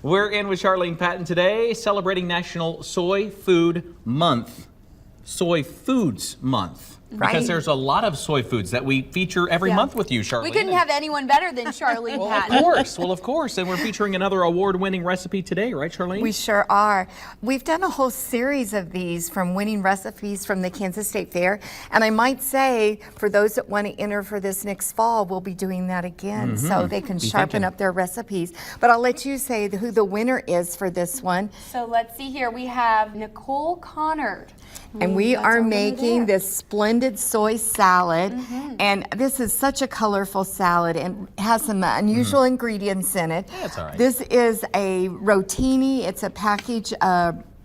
We're in with Charlene Patton today, celebrating National Soy Food Month. Soy Foods Month. Right. Because there's a lot of soy foods that we feature every month with you, Charlene. We couldn't have anyone better than Charlene Patton. Of course. And we're featuring another award-winning recipe today, right, Charlene? We sure are. We've done a whole series of these from winning recipes from the Kansas State Fair. And I might say, for those that want to enter for this next fall, we'll be doing that again so they can sharpen up their recipes. But I'll let you say who the winner is for this one. So let's see here. We have Nicole Connard. And we are making this Splendid soy salad. And this is such a colorful salad and has some unusual ingredients in it. That's all right. This is a rotini. It's a package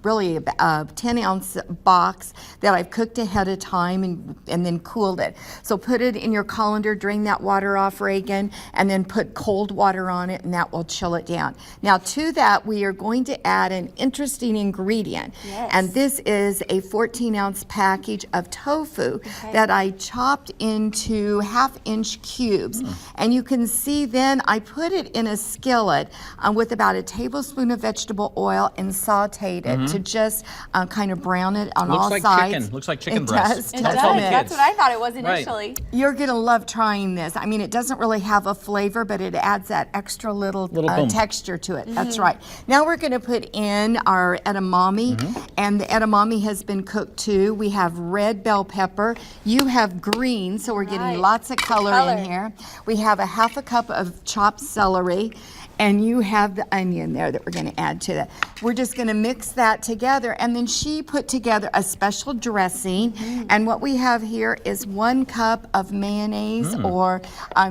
really a 10-ounce box that I've cooked ahead of time and then cooled it. So put it in your colander, drain that water off, Reagan, and then put cold water on it, and that will chill it down. Now to that, we are going to add an interesting ingredient. Yes. And this is a 14-ounce package of tofu that I chopped into half-inch cubes. And you can see then I put it in a skillet with about a tablespoon of vegetable oil and sauteed it to just kind of brown it on all sides. Chicken. Looks like chicken It breast. does. It does. That's what I thought it was initially. Right. You're going to love trying this. I mean, it doesn't really have a flavor, but it adds that extra little texture to it. That's right. Now we're going to put in our edamame, and the edamame has been cooked too. We have red bell pepper. You have green, so we're getting lots of color in here. We have a half a cup of chopped celery. And you have the onion there that we're going to add to that. We're just going to mix that together. And then she put together a special dressing. And what we have here is 1 cup of mayonnaise, or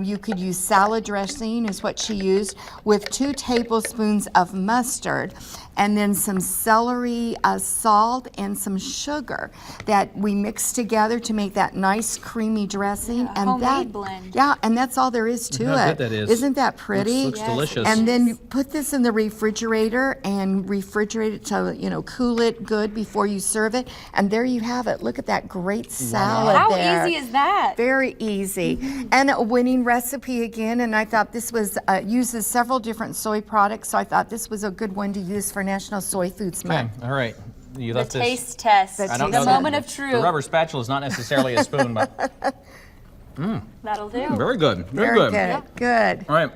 you could use salad dressing is what she used, with 2 tablespoons of mustard. And then some celery, salt, and some sugar that we mix together to make that nice creamy dressing. And homemade blend. Yeah, and that's all there is to it. How good that is. Isn't that pretty? Looks delicious. And then you put this in the refrigerator and refrigerate it to, cool it good before you serve it. And there you have it. Look at that great salad there. How easy is that? Very easy. And a winning recipe again. And I thought this was, uses several different soy products. So I thought this was a good one to use for National Soy Foods Month. All right. You The left this. taste test. I don't The know moment that- of truth. The rubber spatula is not necessarily a spoon, but That'll do. very good. Very Very good. good. All right.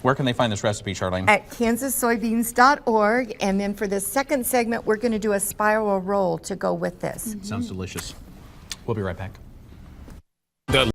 Where can they find this recipe, Charlene? At kansassoybeans.org. And then for the second segment, we're going to do a spiral roll to go with this. Sounds delicious. We'll be right back.